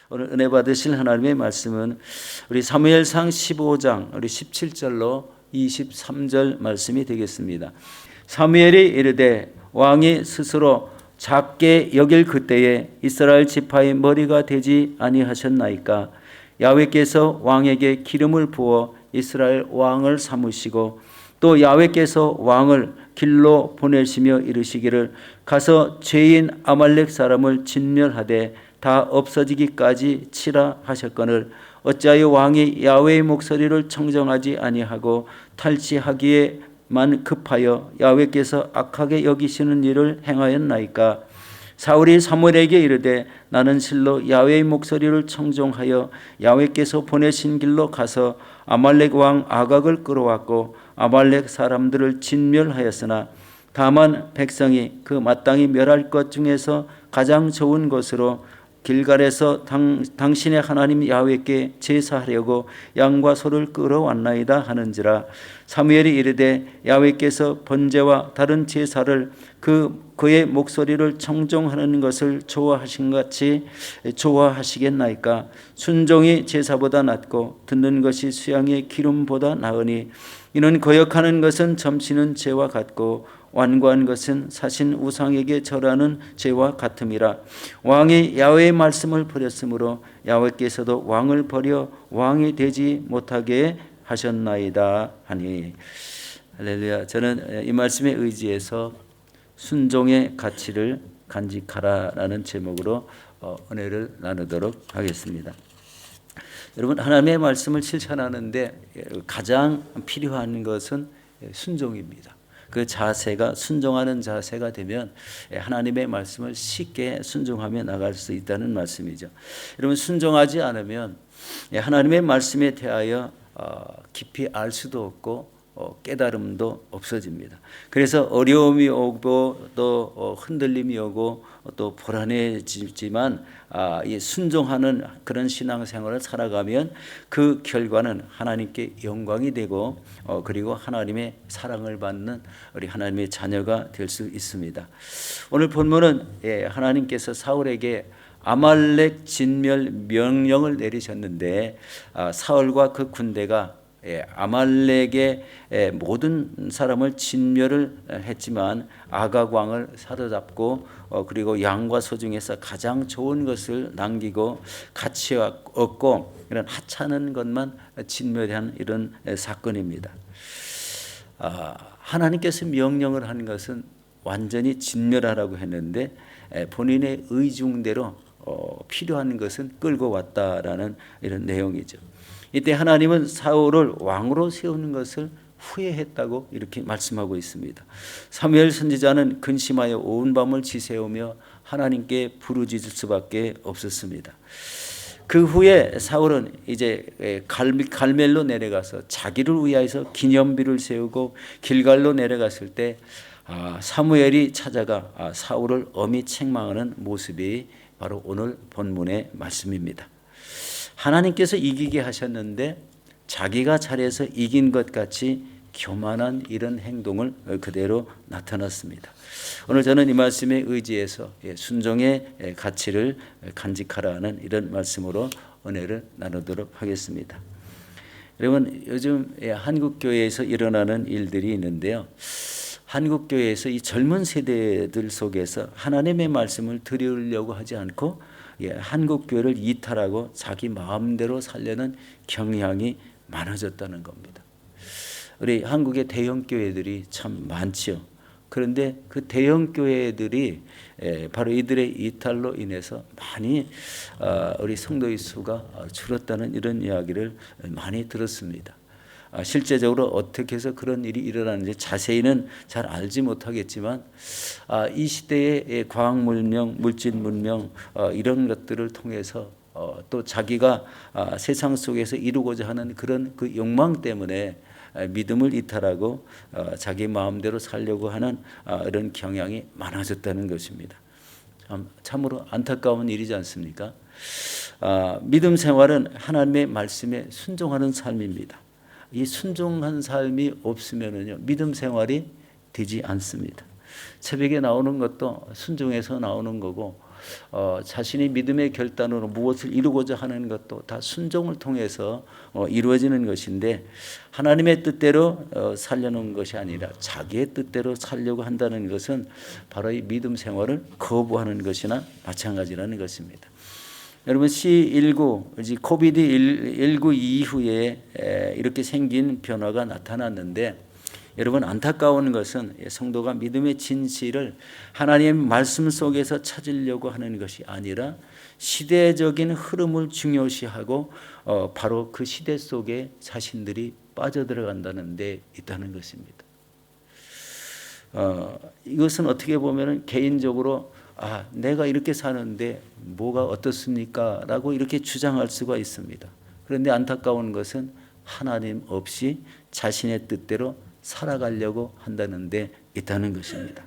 오늘 은혜 받으실 하나님의 말씀은 우리 사무엘상 15장 우리 17절로 23절 말씀이 되겠습니다. 사무엘이 이르되 왕이 스스로 작게 여길 그때에 이스라엘 지파의 머리가 되지 아니하셨나이까. 야훼께서 왕에게 기름을 부어 이스라엘 왕을 삼으시고 또 야훼께서 왕을 길로 보내시며 이르시기를 가서 죄인 아말렉 사람을 진멸하되 다 없어지기까지 치라 하셨거늘 어찌하여 왕이 야훼의 목소리를 청정하지 아니하고 탈취하기에만 급하여 야훼께서 악하게 여기시는 일을 행하였나이까. 사울이 사무엘에게 이르되 나는 실로 야훼의 목소리를 청종하여 야훼께서 보내신 길로 가서 아말렉 왕 아각을 끌어왔고 아말렉 사람들을 진멸하였으나 다만 백성이 그 마땅히 멸할 것 중에서 가장 좋은 것으로 길갈에서 당신의 하나님 야훼께 제사하려고 양과 소를 끌어왔나이다 하는지라. 사무엘이 이르되 야훼께서 번제와 다른 제사를 그의 목소리를 청종하는 것을 좋아하신 같이 좋아하시겠나이까. 순종이 제사보다 낫고 듣는 것이 수양의 기름보다 나으니 이는 거역하는 것은 점치는 죄와 같고 완고한 것은 사신 우상에게 절하는 죄와 같음이라. 왕이 야훼의 말씀을 버렸으므로 야훼께서도 왕을 버려 왕이 되지 못하게 하셨나이다 하니. 할렐루야. 저는 이 말씀에 의지해서 순종의 가치를 간직하라라는 제목으로 은혜를 나누도록 하겠습니다. 여러분, 하나님의 말씀을 실천하는데 가장 필요한 것은 순종입니다. 그 자세가 순종하는 자세가 되면 하나님의 말씀을 쉽게 순종하며 나갈 수 있다는 말씀이죠. 여러분, 순종하지 않으면 하나님의 말씀에 대하여 깊이 알 수도 없고 깨달음도 없어집니다. 그래서 어려움이 오고 또 흔들림이 오고 또 불안해지지만 이 순종하는 그런 신앙생활을 살아가면 그 결과는 하나님께 영광이 되고 그리고 하나님의 사랑을 받는 우리 하나님의 자녀가 될 수 있습니다. 오늘 본문은 하나님께서 사울에게 아말렉 진멸 명령을 내리셨는데 사울과 그 군대가 아말렉의 모든 사람을 진멸을 했지만 아각 왕을 사로잡고 그리고 양과 소 중에서 가장 좋은 것을 남기고 가치 없고 이런 하찮은 것만 진멸한 이런 사건입니다. 하나님께서 명령을 한 것은 완전히 진멸하라고 했는데 본인의 의중대로 필요한 것은 끌고 왔다라는 이런 내용이죠. 이때 하나님은 사울을 왕으로 세우는 것을 후회했다고 이렇게 말씀하고 있습니다. 사무엘 선지자는 근심하여 온 밤을 지새우며 하나님께 부르짖을 수밖에 없었습니다. 그 후에 사울은 이제 갈멜로 내려가서 자기를 위하여서 기념비를 세우고 길갈로 내려갔을 때 사무엘이 찾아가 사울을 엄히 책망하는 모습이 바로 오늘 본문의 말씀입니다. 하나님께서 이기게 하셨는데 자기가 잘해서 이긴 것 같이 교만한 이런 행동을 그대로 나타났습니다. 오늘 저는 이 말씀에 의지해서 순종의 가치를 간직하라는 이런 말씀으로 은혜를 나누도록 하겠습니다. 여러분, 요즘 한국 교회에서 일어나는 일들이 있는데요. 한국 교회에서 이 젊은 세대들 속에서 하나님의 말씀을 들으려고 하지 않고 한국 교회를 이탈하고 자기 마음대로 살려는 경향이 많아졌다는 겁니다. 우리 한국의 대형 교회들이 참 많지요. 그런데 그 대형 교회들이 바로 이들의 이탈로 인해서 많이 우리 성도의 수가 줄었다는 이런 이야기를 많이 들었습니다. 실제적으로 어떻게 해서 그런 일이 일어나는지 자세히는 잘 알지 못하겠지만 이 시대의 과학 문명, 물질 문명 이런 것들을 통해서 또 자기가 세상 속에서 이루고자 하는 그런 그 욕망 때문에 믿음을 이탈하고 자기 마음대로 살려고 하는 이런 경향이 많아졌다는 것입니다. 참으로 안타까운 일이지 않습니까? 믿음 생활은 하나님의 말씀에 순종하는 삶입니다. 이 순종한 삶이 없으면은요, 믿음 생활이 되지 않습니다. 새벽에 나오는 것도 순종해서 나오는 거고 자신이 믿음의 결단으로 무엇을 이루고자 하는 것도 다 순종을 통해서 이루어지는 것인데 하나님의 뜻대로 살려는 것이 아니라 자기의 뜻대로 살려고 한다는 것은 바로 이 믿음 생활을 거부하는 것이나 마찬가지라는 것입니다. 여러분 C19 이제 코비드19 이후에 이렇게 생긴 변화가 나타났는데 여러분 안타까운 것은 성도가 믿음의 진실을 하나님의 말씀 속에서 찾으려고 하는 것이 아니라 시대적인 흐름을 중요시하고 바로 그 시대 속에 자신들이 빠져들어간다는 데 있다는 것입니다. 이것은 어떻게 보면 개인적으로 내가 이렇게 사는데 뭐가 어떻습니까? 라고 이렇게 주장할 수가 있습니다. 그런데 안타까운 것은 하나님 없이 자신의 뜻대로 살아가려고 한다는 데 있다는 것입니다.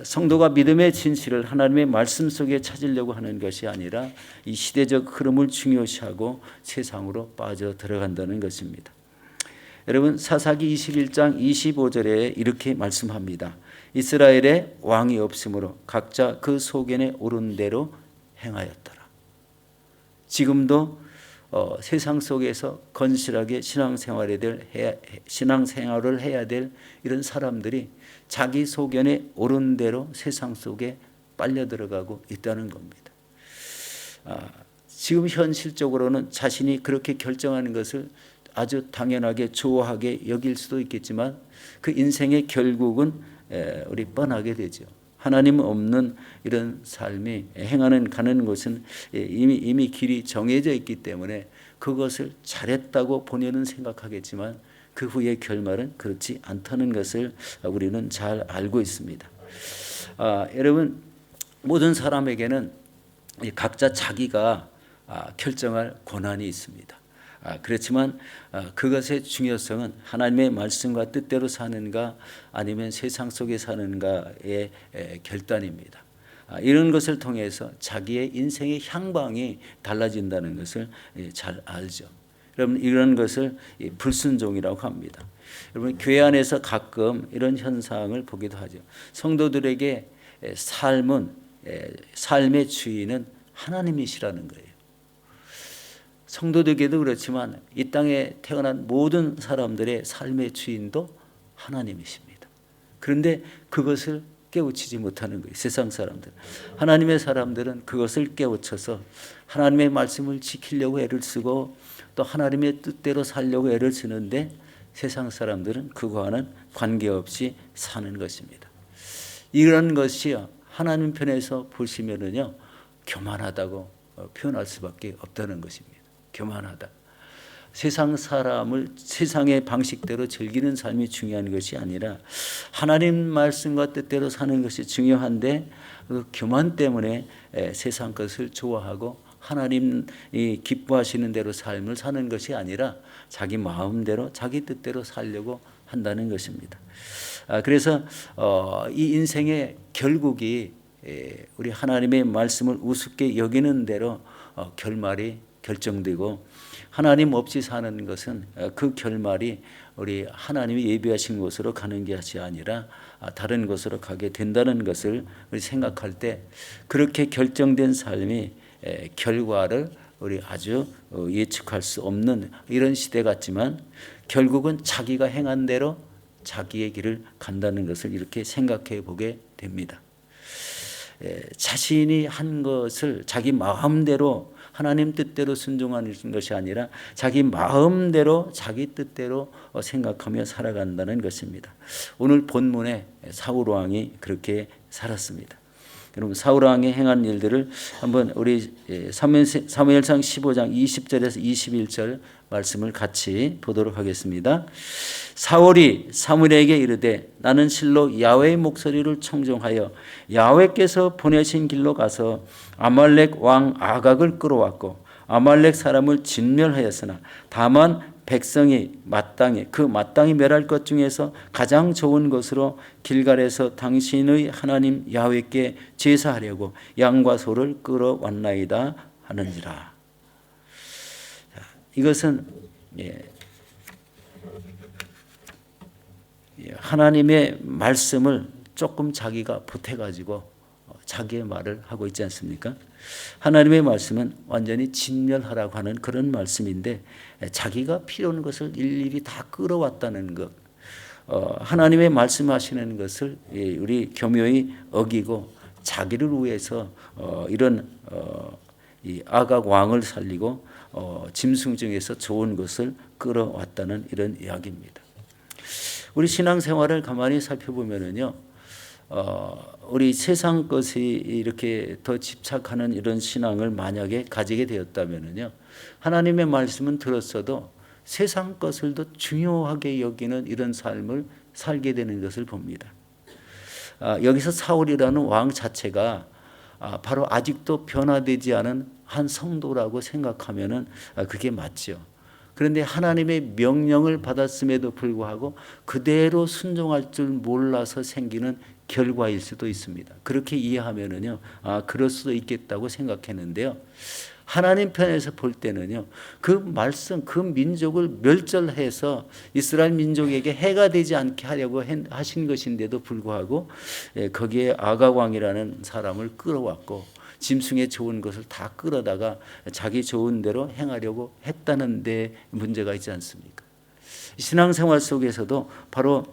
성도가 믿음의 진실을 하나님의 말씀 속에 찾으려고 하는 것이 아니라 이 시대적 흐름을 중요시하고 세상으로 빠져 들어간다는 것입니다. 여러분 사사기 21장 25절에 이렇게 말씀합니다. 이스라엘에 왕이 없으므로 각자 그 소견에 오른 대로 행하였더라. 지금도 세상 속에서 건실하게 신앙생활을 해야 될 이런 사람들이 자기 소견에 오른 대로 세상 속에 빨려 들어가고 있다는 겁니다. 지금 현실적으로는 자신이 그렇게 결정하는 것을 아주 당연하게 좋아하게 여길 수도 있겠지만 그 인생의 결국은 우리 뻔하게 되죠. 하나님 없는 이런 삶이 가는 곳은 이미 길이 정해져 있기 때문에 그것을 잘했다고 본인은 생각하겠지만 그 후의 결말은 그렇지 않다는 것을 우리는 잘 알고 있습니다. 여러분 모든 사람에게는 각자 자기가 결정할 권한이 있습니다. 그렇지만 그것의 중요성은 하나님의 말씀과 뜻대로 사는가 아니면 세상 속에 사는가의 결단입니다. 이런 것을 통해서 자기의 인생의 향방이 달라진다는 것을 잘 알죠. 여러분 이런 것을 불순종이라고 합니다. 여러분 교회 안에서 가끔 이런 현상을 보기도 하죠. 성도들에게 삶의 주인은 하나님이시라는 거예요. 성도들에게도 그렇지만 이 땅에 태어난 모든 사람들의 삶의 주인도 하나님이십니다. 그런데 그것을 깨우치지 못하는 거예요. 세상 사람들. 하나님의 사람들은 그것을 깨우쳐서 하나님의 말씀을 지키려고 애를 쓰고 또 하나님의 뜻대로 살려고 애를 쓰는데 세상 사람들은 그거와는 관계없이 사는 것입니다. 이런 것이 하나님 편에서 보시면은요 교만하다고 표현할 수밖에 없다는 것입니다. 교만하다. 세상 사람을 세상의 방식대로 즐기는 삶이 중요한 것이 아니라 하나님 말씀과 뜻대로 사는 것이 중요한데 그 교만 때문에 세상 것을 좋아하고 하나님이 기뻐하시는 대로 삶을 사는 것이 아니라 자기 마음대로 자기 뜻대로 살려고 한다는 것입니다. 그래서 이 인생의 결국이 우리 하나님의 말씀을 우습게 여기는 대로 결말이 결정되고 하나님 없이 사는 것은 그 결말이 우리 하나님이 예비하신 곳으로 가는 것이 아니라 다른 곳으로 가게 된다는 것을 우리 생각할 때 그렇게 결정된 삶이 결과를 우리 아주 예측할 수 없는 이런 시대 같지만 결국은 자기가 행한 대로 자기의 길을 간다는 것을 이렇게 생각해 보게 됩니다. 자신이 한 것을 자기 마음대로 하나님 뜻대로 순종하는 것이 아니라 자기 마음대로 자기 뜻대로 생각하며 살아간다는 것입니다. 오늘 본문에 사울 왕이 그렇게 살았습니다. 여러분 사울 왕이 행한 일들을 한번 우리 사무엘상 15장 20절에서 21절 말씀을 같이 보도록 하겠습니다. 사울이 사무엘에게 이르되 나는 실로 야훼의 목소리를 청종하여 야훼께서 보내신 길로 가서 아말렉 왕 아각을 끌어왔고 아말렉 사람을 진멸하였으나 다만 백성이 마땅히 멸할 것 중에서 가장 좋은 것으로 길갈에서 당신의 하나님 야훼께 제사하려고 양과 소를 끌어왔나이다 하는지라. 이것은 하나님의 말씀을 조금 자기가 보태가지고 자기의 말을 하고 있지 않습니까? 하나님의 말씀은 완전히 진멸하라고 하는 그런 말씀인데 자기가 필요한 것을 일일이 다 끌어왔다는 것, 하나님의 말씀하시는 것을 우리 교묘히 어기고 자기를 위해서 이런 이 아각 왕을 살리고 짐승 중에서 좋은 것을 끌어왔다는 이런 이야기입니다. 우리 신앙생활을 가만히 살펴보면은요, 우리 세상 것이 이렇게 더 집착하는 이런 신앙을 만약에 가지게 되었다면은요, 하나님의 말씀은 들었어도 세상 것을 더 중요하게 여기는 이런 삶을 살게 되는 것을 봅니다. 여기서 사울이라는 왕 자체가 바로 아직도 변화되지 않은 한 성도라고 생각하면은 그게 맞죠. 그런데 하나님의 명령을 받았음에도 불구하고 그대로 순종할 줄 몰라서 생기는 결과일 수도 있습니다. 그렇게 이해하면은요, 그럴 수도 있겠다고 생각했는데요. 하나님 편에서 볼 때는요, 그 말씀, 그 민족을 멸절해서 이스라엘 민족에게 해가 되지 않게 하려고 하신 것인데도 불구하고 거기에 아각 왕이라는 사람을 끌어왔고 짐승의 좋은 것을 다 끌어다가 자기 좋은 대로 행하려고 했다는 데 문제가 있지 않습니까? 신앙생활 속에서도 바로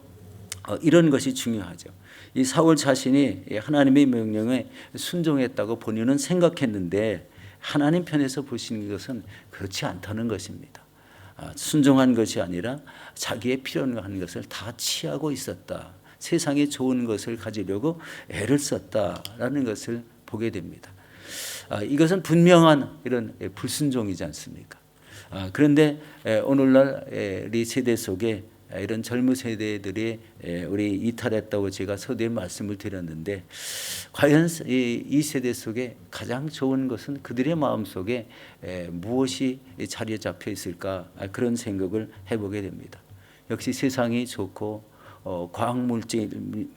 이런 것이 중요하죠. 이 사울 자신이 하나님의 명령에 순종했다고 본인은 생각했는데 하나님 편에서 보시는 것은 그렇지 않다는 것입니다. 순종한 것이 아니라 자기의 필요한 것을 다 취하고 있었다. 세상에 좋은 것을 가지려고 애를 썼다라는 것을 보게 됩니다. 이것은 분명한 이런 불순종이지 않습니까? 그런데 오늘날 우리 세대 속에 이런 젊은 세대들이 우리 이탈했다고 제가 서두에 말씀을 드렸는데 과연 이 세대 속에 가장 좋은 것은 그들의 마음속에 무엇이 자리에 잡혀 있을까, 그런 생각을 해보게 됩니다. 역시 세상이 좋고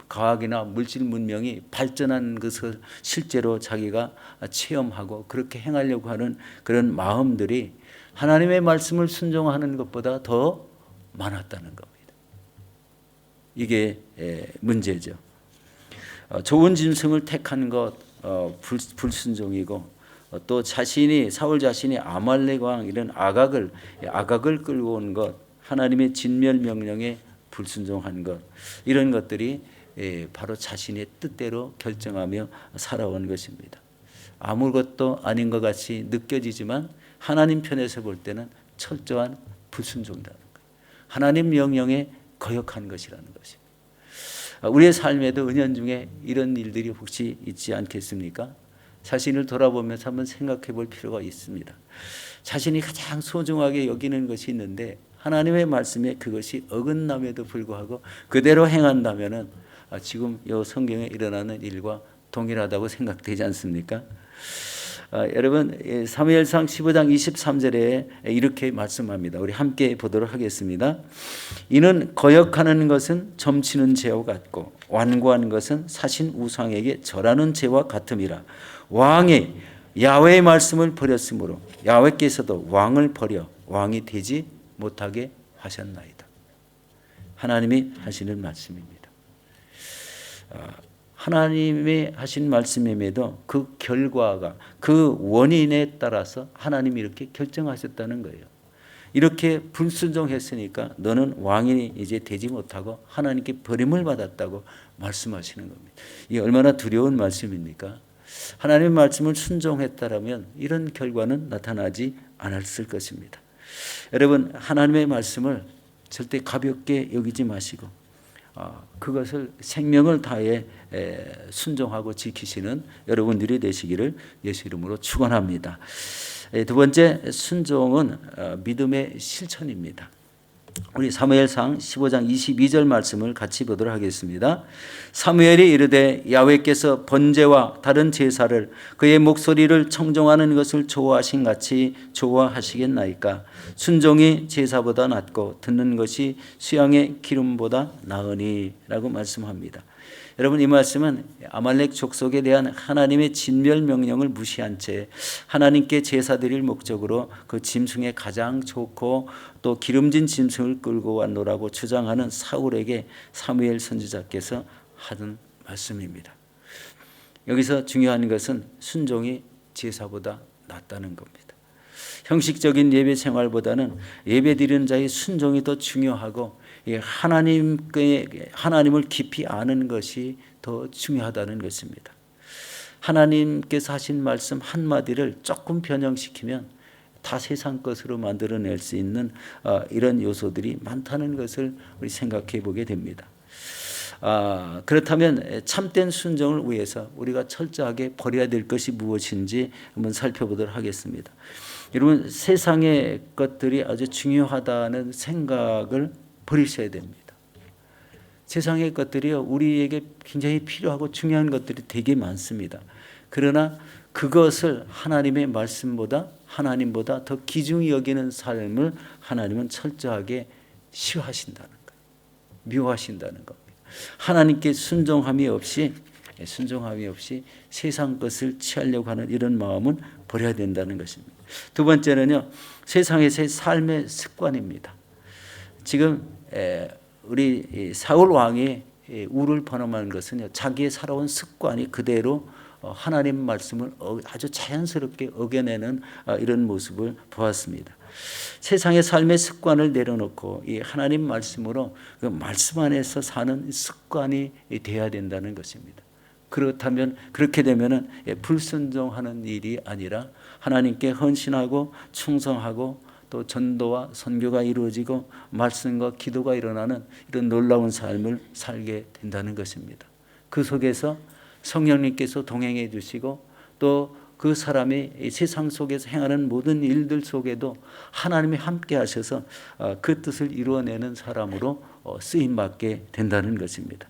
과학이나 물질 문명이 발전한 것을 실제로 자기가 체험하고 그렇게 행하려고 하는 그런 마음들이 하나님의 말씀을 순종하는 것보다 더 많았다는 겁니다. 이게 문제죠. 좋은 짐승을 택한 것 불순종이고 또 사울 자신이 아말렉 왕 이런 아각을 끌고 온 것, 하나님의 진멸 명령에 불순종한 것, 이런 것들이 바로 자신의 뜻대로 결정하며 살아온 것입니다. 아무것도 아닌 것 같이 느껴지지만 하나님 편에서 볼 때는 철저한 불순종이라는 거예요. 하나님 명령에 거역한 것이라는 것입니다. 우리의 삶에도 은연중에 이런 일들이 혹시 있지 않겠습니까? 자신을 돌아보면서 한번 생각해 볼 필요가 있습니다. 자신이 가장 소중하게 여기는 것이 있는데 하나님의 말씀에 그것이 어긋남에도 불구하고 그대로 행한다면은 지금 이 성경에 일어나는 일과 동일하다고 생각되지 않습니까? 여러분, 사무엘상 15장 23절에 이렇게 말씀합니다. 우리 함께 보도록 하겠습니다. 이는 거역하는 것은 점치는 죄와 같고 완고한 것은 사신 우상에게 절하는 죄와 같음이라. 왕이 야훼의 말씀을 버렸으므로 야훼께서도 왕을 버려 왕이 되지 못하게 하셨나이다. 하나님이 하시는 말씀입니다. 하나님이 하신 말씀임에도 그 결과가, 그 원인에 따라서 하나님이 이렇게 결정하셨다는 거예요. 이렇게 불순종했으니까 너는 왕이 이제 되지 못하고 하나님께 버림을 받았다고 말씀하시는 겁니다. 이게 얼마나 두려운 말씀입니까? 하나님의 말씀을 순종했다라면 이런 결과는 나타나지 않았을 것입니다. 여러분, 하나님의 말씀을 절대 가볍게 여기지 마시고 그것을 생명을 다해 순종하고 지키시는 여러분들이 되시기를 예수 이름으로 축원합니다. 두 번째, 순종은 믿음의 실천입니다. 우리 사무엘상 15장 22절 말씀을 같이 보도록 하겠습니다. 사무엘이 이르되 야훼께서 번제와 다른 제사를 그의 목소리를 청종하는 것을 좋아하신 같이 좋아하시겠나이까. 순종이 제사보다 낫고 듣는 것이 수양의 기름보다 나으니 라고 말씀합니다. 여러분, 이 말씀은 아말렉 족속에 대한 하나님의 진멸 명령을 무시한 채 하나님께 제사 드릴 목적으로 그 짐승에 가장 좋고 또 기름진 짐승을 끌고 왔노라고 주장하는 사울에게 사무엘 선지자께서 하는 말씀입니다. 여기서 중요한 것은 순종이 제사보다 낫다는 겁니다. 형식적인 예배 생활보다는 예배 드리는 자의 순종이 더 중요하고 하나님을 깊이 아는 것이 더 중요하다는 것입니다. 하나님께서 하신 말씀 한마디를 조금 변형시키면 다 세상 것으로 만들어낼 수 있는 이런 요소들이 많다는 것을 우리 생각해 보게 됩니다. 그렇다면 참된 순종을 위해서 우리가 철저하게 버려야 될 것이 무엇인지 한번 살펴보도록 하겠습니다. 여러분, 세상의 것들이 아주 중요하다는 생각을 버리셔야 됩니다. 세상의 것들이요, 우리에게 굉장히 필요하고 중요한 것들이 되게 많습니다. 그러나 그것을 하나님의 말씀보다, 하나님보다 더 귀중히 여기는 삶을 하나님은 철저하게 싫어하신다는 거예요. 미워하신다는 겁니다. 하나님께 순종함이 없이 세상 것을 취하려고 하는 이런 마음은 버려야 된다는 것입니다. 두 번째는요, 세상에서의 삶의 습관입니다. 지금 우리 사울 왕이 우를 번험한 것은요, 자기의 살아온 습관이 그대로 하나님 말씀을 아주 자연스럽게 어겨내는 이런 모습을 보았습니다. 세상의 삶의 습관을 내려놓고 이 하나님 말씀으로 그 말씀 안에서 사는 습관이 되어야 된다는 것입니다. 그렇게 되면은 불순종하는 일이 아니라 하나님께 헌신하고 충성하고 또 전도와 선교가 이루어지고 말씀과 기도가 일어나는 이런 놀라운 삶을 살게 된다는 것입니다. 그 속에서 성령님께서 동행해 주시고 또 그 사람이 세상 속에서 행하는 모든 일들 속에도 하나님이 함께 하셔서 그 뜻을 이루어내는 사람으로 쓰임받게 된다는 것입니다.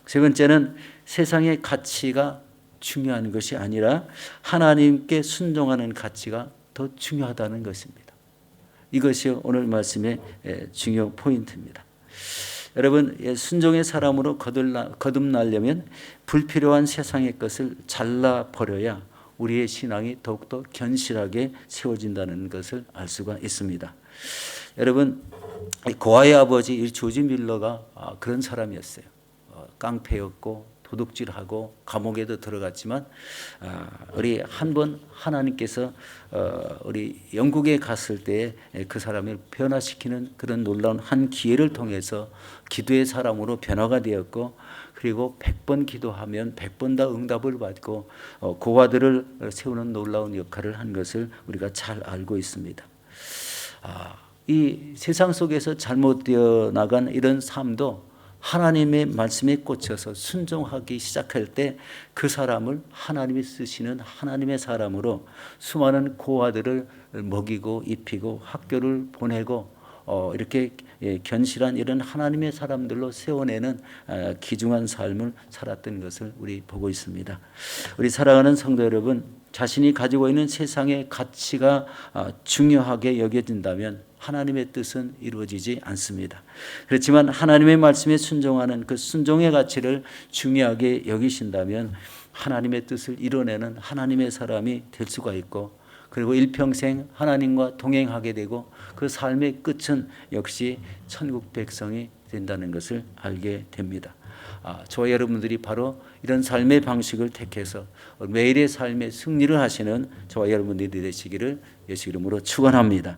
세 번째는 세상의 가치가 중요한 것이 아니라 하나님께 순종하는 가치가 더 중요하다는 것입니다. 이것이 오늘 말씀의 중요 포인트입니다. 여러분, 순종의 사람으로 거듭나려면 불필요한 세상의 것을 잘라버려야 우리의 신앙이 더욱더 견실하게 세워진다는 것을 알 수가 있습니다. 여러분, 고아의 아버지 조지 밀러가 그런 사람이었어요. 깡패였고 도둑질하고 감옥에도 들어갔지만 우리 한 번 하나님께서 우리 영국에 갔을 때 그 사람을 변화시키는 그런 놀라운 한 기회를 통해서 기도의 사람으로 변화가 되었고, 그리고 100번 기도하면 100번 다 응답을 받고 고아들을 세우는 놀라운 역할을 한 것을 우리가 잘 알고 있습니다. 이 세상 속에서 잘못되어 나간 이런 삶도 하나님의 말씀에 꽂혀서 순종하기 시작할 때 그 사람을 하나님이 쓰시는 하나님의 사람으로 수많은 고아들을 먹이고 입히고 학교를 보내고 이렇게 견실한 이런 하나님의 사람들로 세워내는 귀중한 삶을 살았던 것을 우리 보고 있습니다. 우리 사랑하는 성도 여러분, 자신이 가지고 있는 세상의 가치가 중요하게 여겨진다면 하나님의 뜻은 이루어지지 않습니다. 그렇지만 하나님의 말씀에 순종하는 그 순종의 가치를 중요하게 여기신다면 하나님의 뜻을 이뤄내는 하나님의 사람이 될 수가 있고, 그리고 일평생 하나님과 동행하게 되고 그 삶의 끝은 역시 천국 백성이 된다는 것을 알게 됩니다. 저와 여러분들이 바로 이런 삶의 방식을 택해서 매일의 삶의 승리를 하시는 저와 여러분들이 되시기를 예수 이름으로 축원합니다.